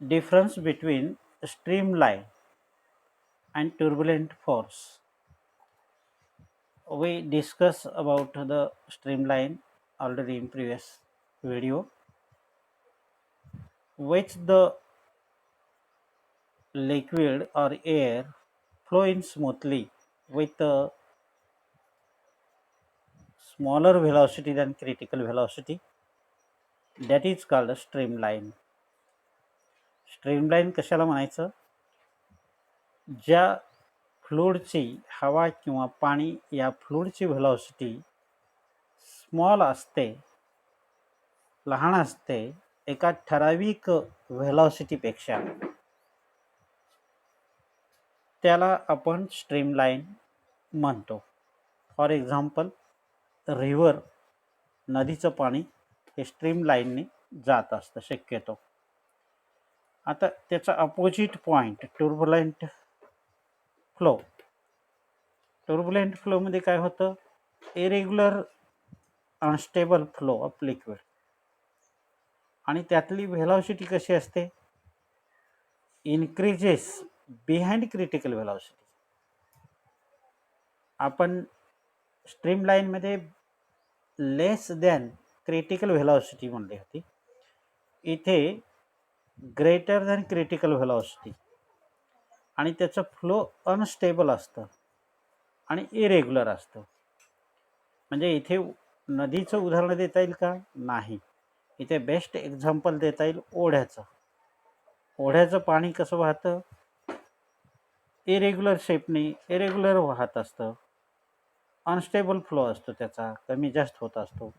difference between streamline and turbulent force. We discuss about the streamline already in previous video, which the liquid or air flow in smoothly with a smaller velocity than critical velocity. That is called a streamline. Streamline कशाला म्हणायचं? ज्या फ्लुइडची हवा किंवा पाणी या फ्लुइडची velocity small असते, लहान असते, एका ठराविक व्हेलॉसिटीपेक्षा, त्याला आपण स्ट्रीमलाईन म्हणतो. फॉर एक्झाम्पल रिव्हर, नदीचं पाणी हे स्ट्रीमलाईनने जात असतं शक्यतो. आता त्याचा अपोजिट पॉईंट टुर्बुलंट फ्लो. टुर्बुलंट फ्लोमध्ये काय होतं? Irregular unstable flow of liquid. आणि त्यातली व्हेलॉसिटी कशी असते? Increases behind critical velocity. आपण स्ट्रीमलाईनमध्ये लेस दॅन क्रिटिकल व्हेलॉसिटी म्हणली होती. इथे ग्रेटर दॅन क्रिटिकल व्हेलॉसिटी आणि त्याचं फ्लो अनस्टेबल असतं आणि इरेग्युलर असतं. म्हणजे इथे नदीचं उदाहरण देता येईल का? नाही. इथे बेस्ट एक्झाम्पल देता येईल ओढ्याचं. ओढ्याचं पाणी कसं वाहतं? इरेग्युलर शेपने इरेग्युलर वाहत असतं. अनस्टेबल फ्लो असतो, त्याचा कमी जास्त होत असतो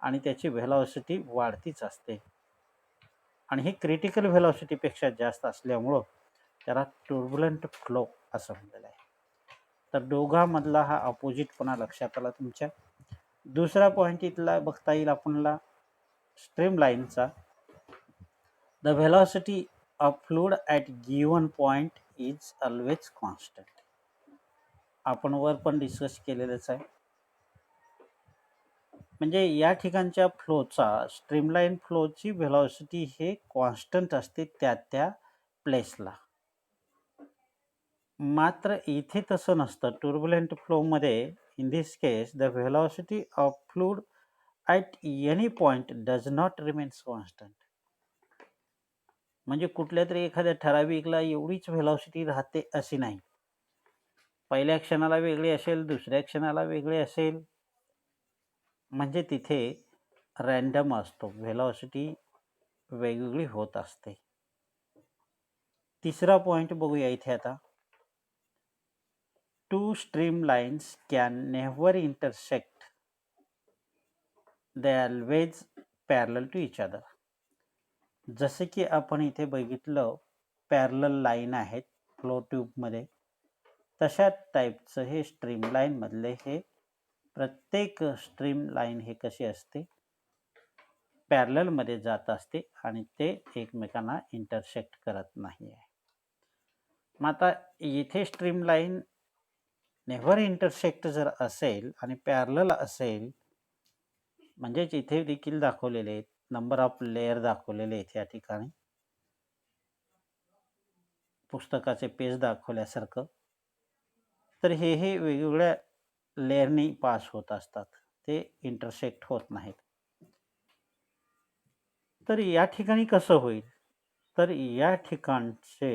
आणि त्याची व्हेलॉसिटी वाढतीच असते. आणि हे क्रिटिकल व्हेलॉसिटीपेक्षा जास्त असल्यामुळं त्याला टुर्बुलंट फ्लो असं म्हणलेलं आहे. तर दोघांमधला हा अपोजिटपणा लक्षात आला तुमच्या. दुसरा पॉईंट इथला बघता येईल आपल्याला स्ट्रीमलाईनचा. The velocity of fluid at given point is always constant. आपण वर पण डिस्कस केलेलंच आहे. म्हणजे या ठिकाणच्या फ्लोचा, स्ट्रीमलाईन फ्लोची व्हेलॉसिटी हे कॉन्स्टंट असते त्या प्लेसला. मात्र इथे तसं नसतं. टुर्बुलंट फ्लोमध्ये in this case the velocity of fluid at any point does not remains constant. म्हणजे कुठल्या तरी एखाद्या ठराविकला एवढीच व्हेलॉसिटी राहते अशी नाही. पहिल्या क्षणाला वेगळी असेल, दुसऱ्या क्षणाला वेगळी असेल. म्हणजे तिथे रॅन्डम असतो, व्हेलॉसिटी वेगवेगळी होत असते. तिसरा पॉईंट बघूया इथे आता. Two streamlines can never intersect, they always parallel to each other. जसे की आपण इथे बघितलं पॅरलल लाईन आहेत फ्लो ट्यूबमध्ये, तशा टाईपचं हे स्ट्रीमलाईनमधले हे प्रत्येक स्ट्रीमलाईन हे कशी असते? पॅरललमध्ये जात असते आणि ते एकमेकांना इंटरसेक्ट करत नाही आहे. मग आता इथे स्ट्रीमलाईन नेव्हर इंटरसेक्ट जर असेल आणि पॅरलल असेल, म्हणजेच इथे देखील दाखवलेले आहेत नंबर ऑफ लेअर दाखवलेले आहेत या ठिकाणी, पुस्तकाचे पेज दाखवल्यासारखं. तर हे वेगवेगळ्या लेअरनी पास होत असतात, ते इंटरसेक्ट होत नाहीत. तर या ठिकाणी कसं होईल? तर या ठिकाणचे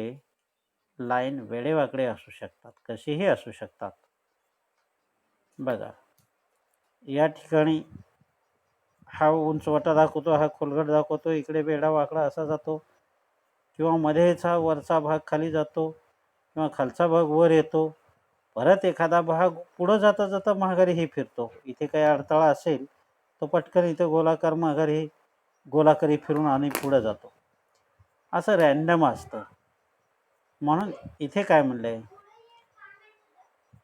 लाईन वेडेवाकडे असू शकतात, कशीही असू शकतात. बघा, या ठिकाणी हा उंचवटा दाखवतो, हा खोलगट दाखवतो, इकडे वेडा वाकडा असा जातो, किंवा मध्येच हा वरचा भाग खाली जातो, किंवा खालचा भाग वर येतो, परत एखादा भाग पुढं जाता जाता माघारीही फिरतो. इथे काही अडथळा असेल तो पटकन इथे गोलाकार माघारी गोलाकारी फिरून आणि पुढं जातो. असं रॅन्डम असतं. म्हणून इथे काय म्हणलंय?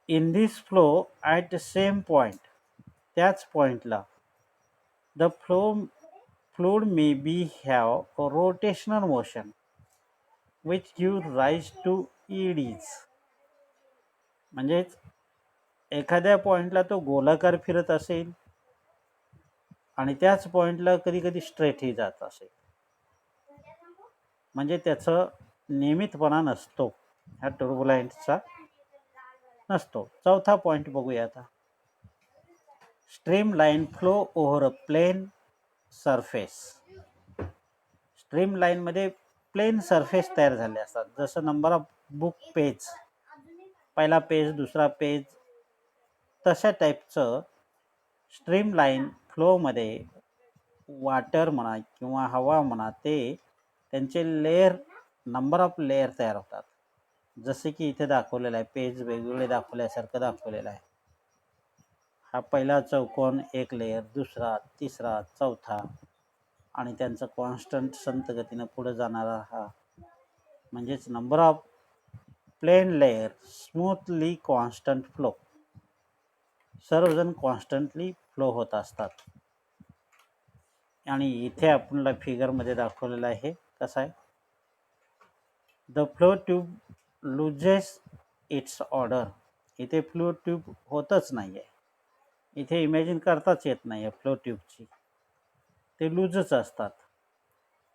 In this flow at same point, त्याच पॉईंटला the fluid may be have rotational motion which give rise to eddies. म्हणजेच एखाद्या पॉईंटला तो गोलाकार फिरत असेल आणि त्याच पॉईंटला कधी कधी स्ट्रेटही जात असेल. म्हणजे त्याचं नियमितपणा नसतो, ह्या टुर्बुलंटचा नसतो. चौथा पॉईंट बघूया आता. Streamline flow over a plane surface. स्ट्रीमलाइनमध्ये प्लेन सरफेस तयार झाले असतात, जसं नंबर ऑफ बुक पेज, पहिला पेज दुसरा पेज, तशा टाईपचं स्ट्रीमलाइन फ्लोमध्ये वाटर म्हणा किंवा हवा म्हणा, ते त्यांचे लेयर, नंबर ऑफ लेयर तयार होतात. जसे की इथे दाखवलेलं आहे, पेज वेगवेगळे दाखवल्यासारखं दाखवलेलं आहे. हा पहिला चौकोन एक लेयर, दुसरा, तिसरा, चौथा, आणि त्यांचं कॉन्स्टंट संत गतीनं पुढे जाणारा हा, म्हणजेच number of plane layer, smoothly constant flow, सर्वजण कॉन्स्टंटली फ्लो होत असतात. आणि इथे आपल्याला फिगरमध्ये दाखवलेलं आहे कसं आहे. The flow tube loses it's order. इथे फ्लो ट्यूब होतच नाही आहे, इथे इमॅजिन करताच येत नाही आहे फ्लो ट्यूबची, ते लूजच असतात.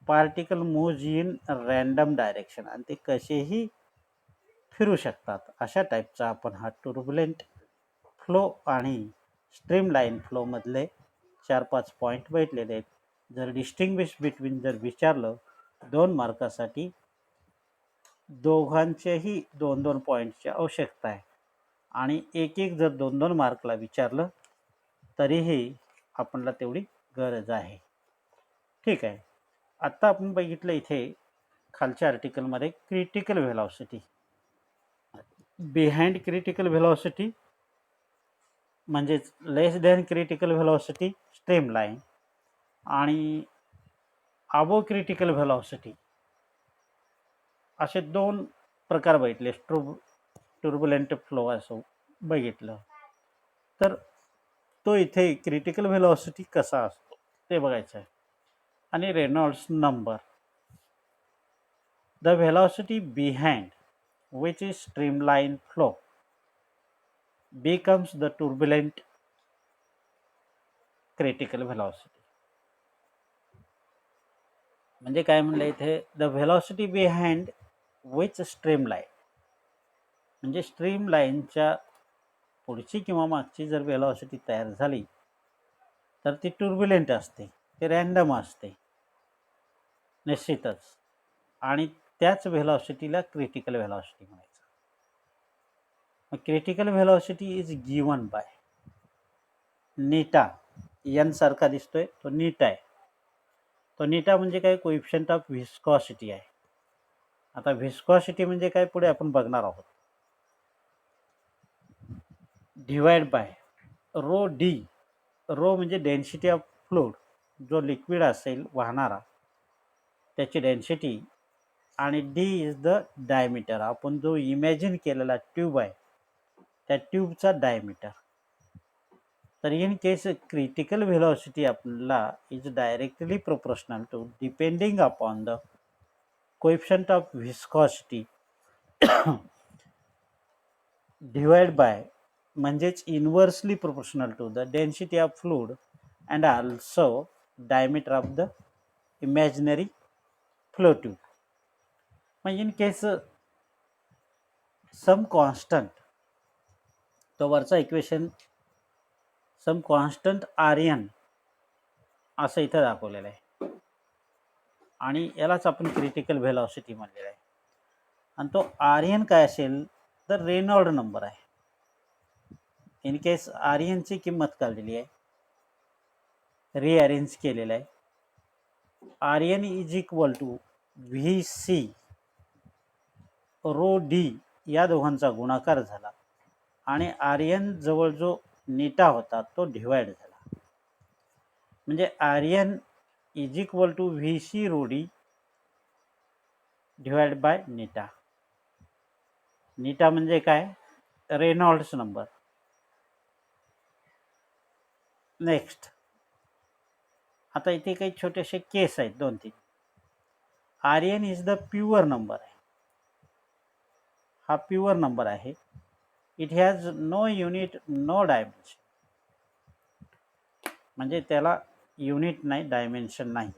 Particle moves in random direction, आणि ते कसेही फिरू शकतात. अशा टाईपचा आपण हा टुर्बुलेंट फ्लो आणि स्ट्रीमलाइन फ्लोमधले 4-5 पॉईंट भेटलेले आहेत. जर डिस्टिंग्विश बिटवीन जर विचारलं 2 मार्कासाठी, दोघांचेही 2-2 पॉईंटची आवश्यकता आहे. आणि एक जर 2-2 मार्कला विचारलं तरीही आपल्याला तेवढी गरज आहे. ठीक आहे. आत्ता आपण बघितलं इथे खालच्या आर्टिकलमध्ये critical velocity. Behind critical velocity म्हणजेच less than critical velocity streamline, आणि अबो क्रिटिकल व्हेलॉसिटी, असे 2 प्रकार बघितले. टुर्बुलेंट फ्लो असं बघितलं. तर तो इथे क्रिटिकल व्हेलॉसिटी कसा असतो ते बघायचं आहे. आणि Reynolds number, the velocity behind which is streamline flow becomes the turbulent critical velocity. म्हणजे काय म्हणलं इथे, the velocity behind which streamline, म्हणजे स्ट्रीमलाइनच्या पुढची किंवा मागची जर व्हेलॉसिटी तयार झाली तर ती टुर्बुलेंट असते, ते रॅन्डम असते निश्चितच, आणि त्याच व्हेलॉसिटीला क्रिटिकल व्हेलॉसिटी म्हणायचं. मग critical velocity is given by नीटा. एन सारखा दिसतोय तो नीटा आहे. तो नीटा म्हणजे काय, कोइफिशियंट ऑफ व्हिस्कॉसिटी आहे. आता व्हिस्कॉसिटी म्हणजे काय पुढे आपण बघणार आहोत. Divide by rho D. Rho म्हणजे डेन्सिटी ऑफ फ्लुइड, जो लिक्विड असेल वाहणारा त्याची डेन्सिटी, आणि डी इज द डायमीटर, आपण जो इमॅजिन केलेला ट्यूब आहे त्या ट्यूबचा डायमीटर. तर इन केस क्रिटिकल व्हेलॉसिटी आपल्याला is directly proportional to depending upon the coefficient of viscosity divide by, म्हणजेच inversely proportional to the density of fluid and also diameter of the imaginary flow tube. मग in case some constant, तो वरचा equation सम constant Aryan असं इथं दाखवलेलं आहे, आणि यालाच आपण क्रिटिकल व्हेलॉसिटी म्हणलेलं आहे. आणि तो आर्यन काय असेल तर रेनॉल्ड नंबर आहे. इन केस आर्यनची किंमत काढलेली आहे, रिअरेंज केलेलं आहे. आर्यन is equal to V C rho D, या दोघांचा गुणाकार झाला, आणि आर्यन जवळ जो नीटा होता तो डिवाइड झाला. म्हणजे R N is equal to V C rho D divide by नीटा. नीटा म्हणजे काय, रेनॉल्ड्स नंबर. नेक्स्ट, आता इथे काही छोटेसे केस आहेत 2-3. आर्यन इज द प्युअर नंबर आहे, हा प्युअर नंबर आहे. It has no unit no dimension, म्हणजे त्याला युनिट नाही, डायमेन्शन नाही.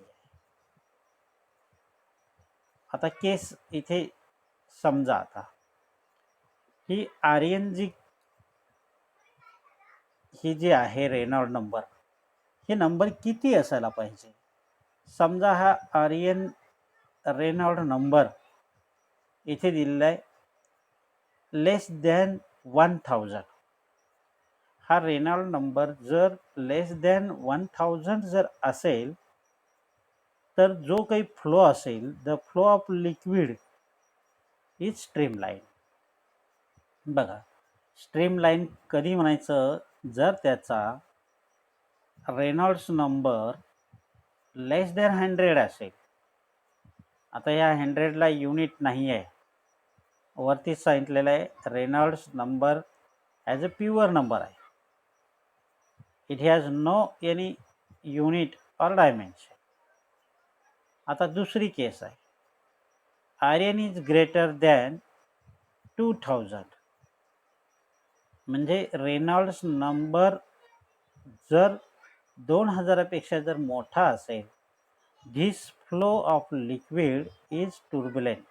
आता केस इथे समजा, आता ही आर्यन ही जी आहे रेनॉल्ड नंबर, हे नंबर किती असायला पाहिजे? समजा हा आर्यन रेनॉल्ड नंबर इथे दिलेला आहे लेस दॅन 1000. हा रेनॉल्ड नंबर जर लेस दॅन 1000 जर असेल तर जो काही फ्लो असेल, the flow of liquid is streamline. बघा, स्ट्रीमलाईन कधी म्हणायचं? जर त्याचा रेनॉल्ड्स नंबर लेस दॅन 100 असेल. आता या 100ला युनिट नाही आहे, वरती सांगितलेलं आहे Reynolds number as a pure number आहे. It has no any unit or dimension. आता दुसरी केस आहे, आर्यन इज ग्रेटर दॅन 2000. म्हणजे रेनॉल्ड्स नंबर जर 2000पेक्षा जर मोठा असेल, this flow of liquid is turbulent.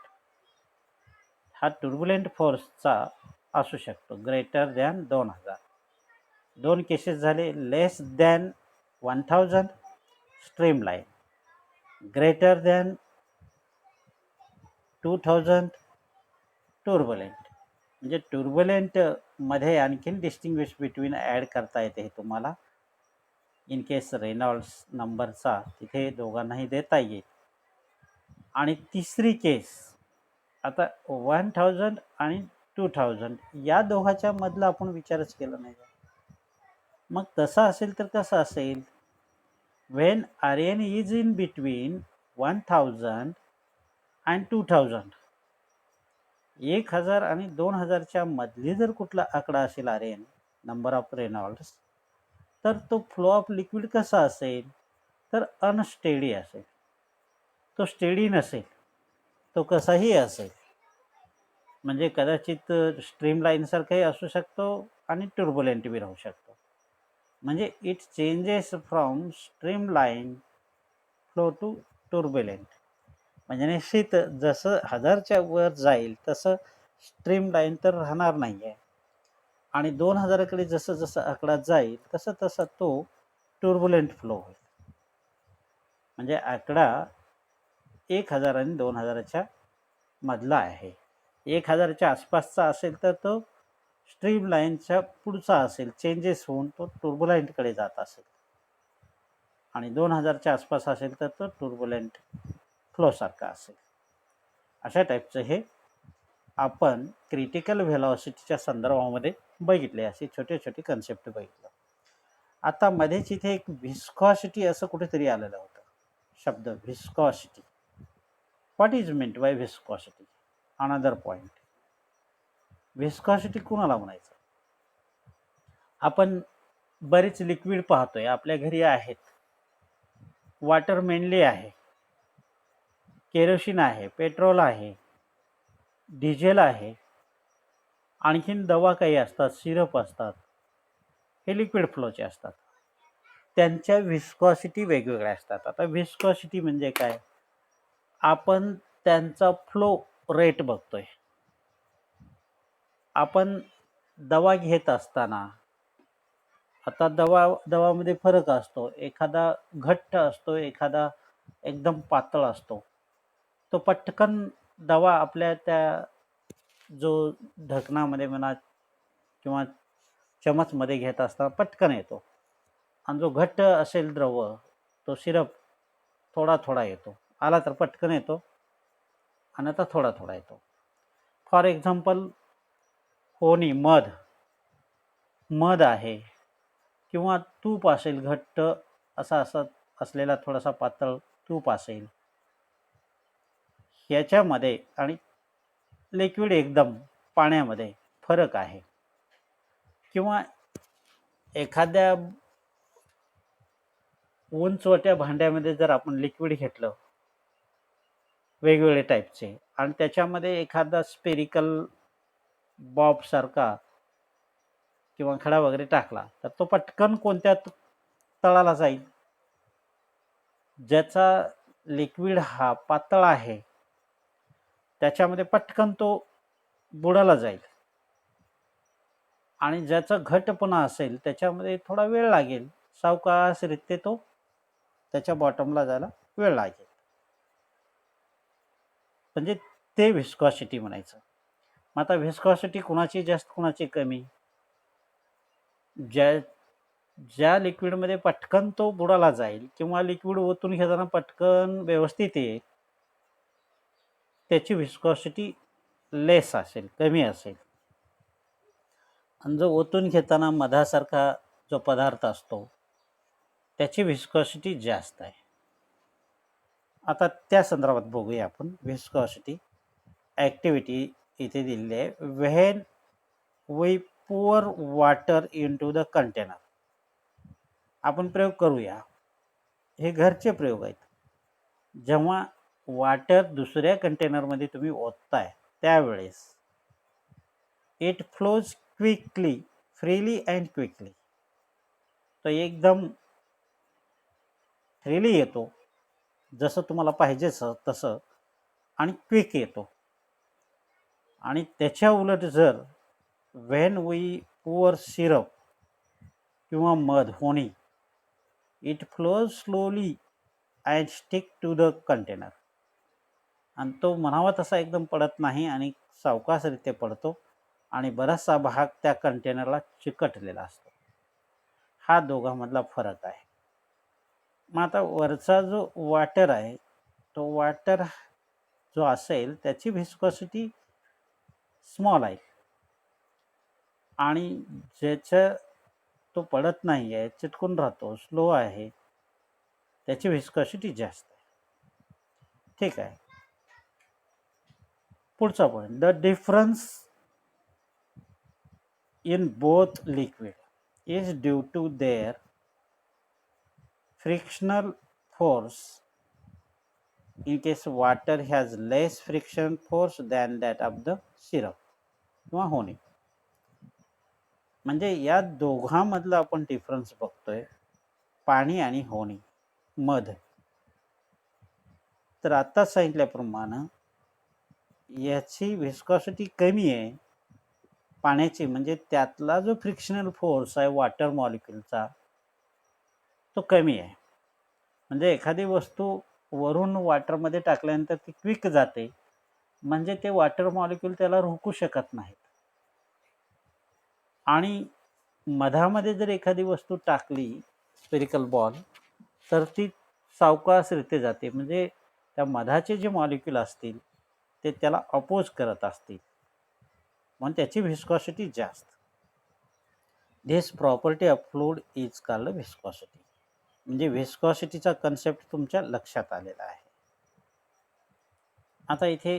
हा टुर्बुलेंट फोर्सचा असू शकतो, ग्रेटर दॅन 2000. दोन केसेस झाले, less than 1000 streamline, greater than 2000 turbulent. म्हणजे टुर्बुलेंट मध्ये आणखीन डिस्टिंग्विश बिटवीन ॲड करता येते हे तुम्हाला. इन केस रेनॉल्ड्स नंबरचा तिथे दोघांनाही देता येईल. आणि तिसरी केस, आता 1000 आणि 2000 या दोघांच्या मधला आपण विचारच केला नाही. मग तसं असेल तर कसं असेल? वेन आर्यन इज इन बिटवीन 1000 अँड 2000, 1000 आणि 2000च्या मधली जर कुठला आकडा असेल आर्यन नंबर ऑफ रेनॉल्ड्स, तर तो फ्लो ऑफ लिक्विड कसा असेल? तर अनस्टेडी असेल. तो स्टेडी नसेल, तो कसाही असेल. म्हणजे कदाचित स्ट्रीमलाईन सारखाही असू शकतो आणि टुर्बुलेंट बी राहू शकतो. म्हणजे it changes from streamline flow to turbulent. म्हणजे निश्चित जसं 1000च्या वर जाईल तसं स्ट्रीमलाईन तर राहणार नाही आहे, आणि 2000कडे जसं जसं आकडा जाईल तसं तसा तो टुर्बुलेंट फ्लो होईल. म्हणजे आकडा 1000 आणि 2000च्या मधला आहे. 1000च्या आसपासचा असेल तर तो स्ट्रीमलाईनच्या पुढचा असेल, चेंजेस होऊन तो टुर्बुलेंटकडे जात असेल. आणि 2000च्या आसपास असेल तर तो टुर्बुलेंट फ्लोसारखा असेल. अशा टाईपचं हे आपण क्रिटिकल व्हेलॉसिटीच्या संदर्भामध्ये बघितले. असे छोटे छोटे कन्सेप्ट बघितलं. आता मध्येच इथे एक व्हिस्कॉसिटी असं कुठेतरी आलेलं होतं शब्द, viscosity. What is meant by viscosity? Another point. Viscosity कुणाला म्हणायचं? आपण बरेच लिक्विड पाहतोय, आपल्या घरी आहेत. वॉटर मेनली आहे, केरोसिन आहे, पेट्रोल आहे, डिझेल आहे, आणखीन दवा काही असतात, सिरप असतात, हे लिक्विड फ्लोचे असतात. त्यांच्या व्हिस्कॉसिटी वेगवेगळ्या असतात. आता व्हिस्कॉसिटी म्हणजे काय? आपण त्यांचा फ्लो रेट बघतोय. आपण दवा घेत असताना आता दवामध्ये फरक असतो. एखादा घट्ट असतो, एखादा एकदम पातळ असतो. तो पटकन दवा आपल्या त्या जो ढकणामध्ये म्हणा किंवा चमचमध्ये घेत असताना पटकन येतो. आणि जो घट्ट असेल द्रव, तो सिरप थोडा थोडा येतो. आला तर पटकन येतो आणि आता थोडा थोडा येतो. फॉर एक्झाम्पल होनी, मध आहे किंवा तूप असेल, घट्ट असा असलेला थोडासा पातळ तूप असेल, याच्यामध्ये आणि लिक्विड एकदम पाण्यामध्ये फरक आहे. किंवा एखाद्या उंचवट्या भांड्यामध्ये जर आपण लिक्विड घेतलं वेगवेगळे टाईपचे आणि त्याच्यामध्ये एखादा स्पेरिकल बॉब सारखा किंवा खडा वगैरे टाकला, तर तो पटकन कोणत्या तळाला जाईल? ज्याचा लिक्विड हा पातळ आहे त्याच्यामध्ये पटकन तो बुडाला जाईल आणि ज्याचा घट्टपणा असेल त्याच्यामध्ये थोडा वेळ लागेल, सावकाशरीत्या तो त्याच्या बॉटमला जायला वेळ लागेल. म्हणजे ते व्हिस्कॉसिटी म्हणायचं. मग आता व्हिस्कॉसिटी कुणाची जास्त कुणाची कमी? ज्या लिक्विडमध्ये पटकन तो बुडाला जाईल किंवा लिक्विड ओतून घेताना पटकन व्यवस्थित येईल, त्याची व्हिस्कॉसिटी लेस असेल, कमी असेल. आणि जो ओतून घेताना मधासारखा जो पदार्थ असतो त्याची व्हिस्कॉसिटी जास्त आहे. आता त्या संदर्भात बघूया आपण. व्हिस्कॉसिटी ॲक्टिव्हिटी इथे दिलेली आहे. When we pour water into the container. आपण प्रयोग करूया. हे घरचे प्रयोग आहेत. जेव्हा वाटर दुसऱ्या कंटेनरमध्ये तुम्ही ओतताय त्यावेळेस it flows quickly, freely and quickly. तो एकदम फ्रीली येतो, जसं तुम्हाला पाहिजे तसं, आणि क्विक येतो. आणि त्याच्या उलट जर व्हेन वी pour सिरप किंवा मध, honey, it flows slowly and stick to the container. आणि तो म्हणावा तसा एकदम पडत नाही आणि सावकाशरीत्या पडतो आणि बराचसा भाग त्या कंटेनरला चिकटलेला असतो. हा दोघांमधला फरक आहे. मग आता वरचा जो वाटर आहे, तो वाटर जो असेल त्याची व्हिस्कॉसिटी स्मॉल आहे आणि ज्याच्या तो पडत नाही आहे, चिटकून राहतो, स्लो आहे, त्याची व्हिस्कॉसिटी जास्त आहे. ठीक आहे. पुढचा point, the difference in both liquid is due to their frictional force. In case water has less friction force than that of the syrup किंवा होनी. म्हणजे या दोघांमधला आपण डिफरन्स बघतोय, पाणी आणि होनी, मध. तर आता सांगितल्याप्रमाणे याची व्हिस्कॉसिटी कमी आहे पाण्याची, म्हणजे त्यातला जो फ्रिक्शनल फोर्स आहे वॉटर मॉलिक्युलचा तो कमी आहे. म्हणजे एखादी वस्तू वरून वॉटरमध्ये टाकल्यानंतर ती क्विक जाते, म्हणजे ते वॉटर मॉलिक्यूल त्याला रोखू शकत नाहीत. आणि मधामध्ये जर एखादी वस्तू टाकली, स्पेरिकल बॉल, तर ती सावकाशरीत्या जाते, म्हणजे त्या मधाचे जे मॉलिक्यूल असतील ते त्याला अपोज करत असतील, म्हणून त्याची व्हिस्कॉसिटी जास्त. This property of fluid is called viscosity. म्हणजे व्हिस्कॉसिटीचा कन्सेप्ट तुमच्या लक्षात आलेला आहे. आता इथे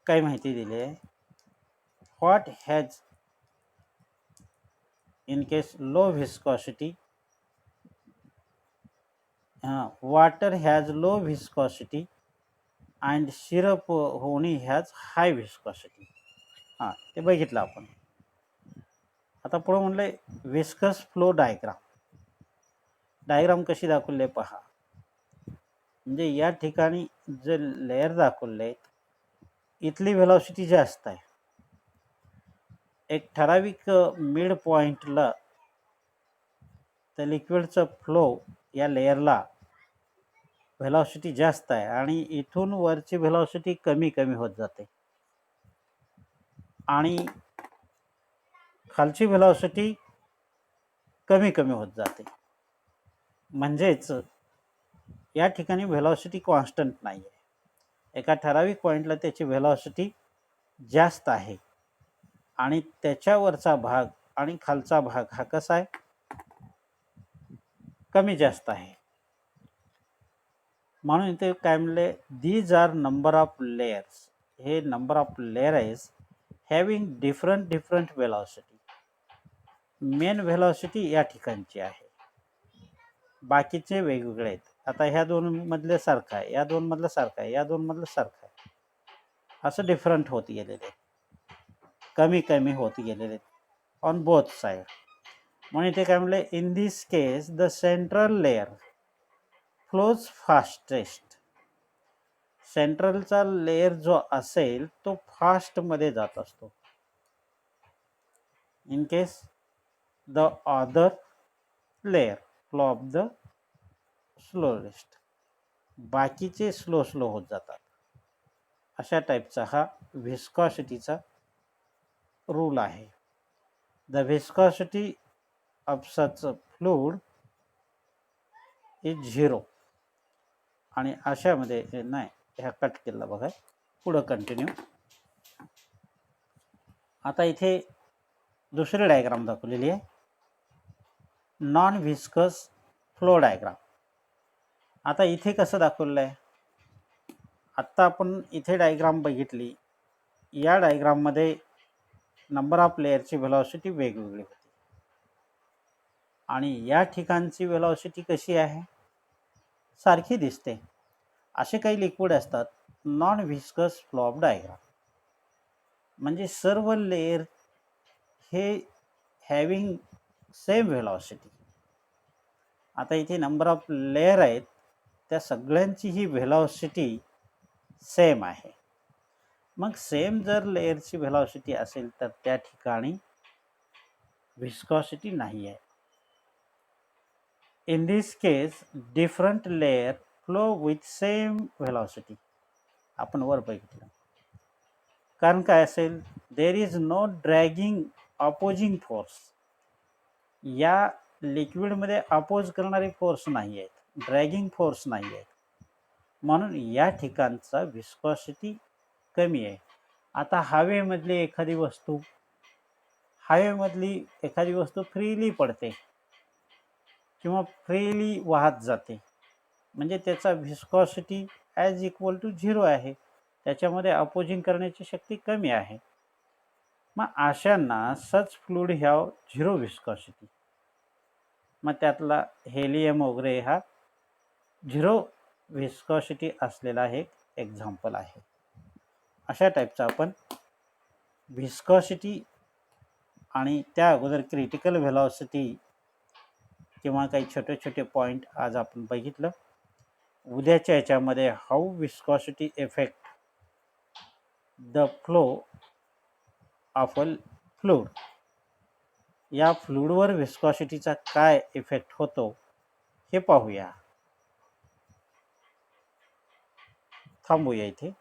काय माहिती दिली आहे. What has in case low viscosity, water has low viscosity and syrup honey has high viscosity. ते बघितलं आपण. आता पुढे म्हणलंय विस्कस फ्लो डायग्राम कशी दाखवले पहा. म्हणजे या ठिकाणी जे लेयर दाखवले इथली व्हेलॉसिटी जास्त आहे. एक ठराविक मिड पॉइंटला त्या लिक्विडचा फ्लो या लेयरला व्हेलॉसिटी जास्त आहे आणि इथून वरची व्हेलॉसिटी कमी कमी होत जाते आणि खालची व्हेलॉसिटी कमी कमी होत जाते. म्हणजेच या ठिकाणी व्हेलॉसिटी कॉन्स्टंट नाही आहे. एका ठराविक पॉइंटला त्याची व्हेलॉसिटी जास्त आहे आणि त्याच्यावरचा भाग आणि खालचा भाग हा कसा आहे, कमी जास्त आहे. म्हणून इथे काय म्हणले, these are number of layers. हे नंबर ऑफ लेयर आहेस having different velocity. Main velocity या ठिकाणची आहे, बाकीचे वेगवेगळे आहेत. आता ह्या दोन मधले सारखं आहे, या दोन मधलं सारखं आहे, या दोन मधलं सारखं आहे, असं डिफरंट होत गेलेले, कमी कमी होत गेलेले ऑन बोथ साइड. म्हणून इथे काय म्हणले, in this case the central layer flows fastest. सेंट्रलचा लेयर जो असेल तो फास्टमध्ये जात असतो. In case the other layer flow of the slowest, बाकीचे स्लो होत जातात. अशा टाईपचा हा व्हिस्कॉसिटीचा रूल आहे. The viscosity of such fluid is 0. आणि अशामध्ये नाही, ह्या कट केला बघा, पुढं कंटिन्यू. आता इथे दुसरी डायग्राम दाखवलेली आहे, नॉन व्हिस्कस फ्लो डायग्राम. आता इथे कसं दाखवलेलं आहे, आत्ता आपण इथे डायग्राम बघितली. या डायग्राममध्ये नंबर ऑफ लेअरची व्हेलॉसिटी वेगवेगळी होती आणि या ठिकाणची व्हेलॉसिटी कशी आहे, सारखी दिसते. असे काही लिक्विड असतात non viscous flow of diagram, म्हणजे सर्व लेयर हे हॅविंग सेम व्हेलॉसिटी. आता इथे नंबर ऑफ लेयर आहेत, त्या सगळ्यांची ही व्हेलॉसिटी सेम आहे. मग सेम जर लेयरची व्हेलॉसिटी असेल तर त्या ठिकाणी व्हिस्कॉसिटी नाही आहे. In this case different layer flow with same velocity. आपण वर बघितलं, कारण काय असेल, there is no dragging opposing force. या लिक्विडमध्ये अपोज करणारे फोर्स नाही आहेत, ड्रॅगिंग फोर्स नाही आहेत, म्हणून या ठिकाणचा व्हिस्कॉसिटी कमी आहे. आता हवेमधली एखादी वस्तू फ्रीली पडते किंवा फ्रीली वाहत जाते, म्हणजे त्याचा व्हिस्कॉसिटी ॲज इक्वल टू 0 आहे. त्याच्यामध्ये अपोजिंग करण्याची शक्ती कमी आहे. मग अशांना सच फ्लूइड हॅव 0 व्हिस्कॉसिटी. मग त्यातला हेलियम वगैरे हा 0 व्हिस्कॉसिटी असलेला एक एक्झाम्पल आहे. अशा टाईपचा आपण व्हिस्कॉसिटी आणि त्या अगोदर क्रिटिकल व्हेलॉसिटी किंवा काही छोटे छोटे पॉईंट आज आपण बघितलं. उद्याच्या याच्यामध्ये how viscosity effect the flow of a fluid, या फ्लूइडवर व्हिस्कॉसिटीचा काय इफेक्ट होतो हे पाहूया. थांबूया इथे.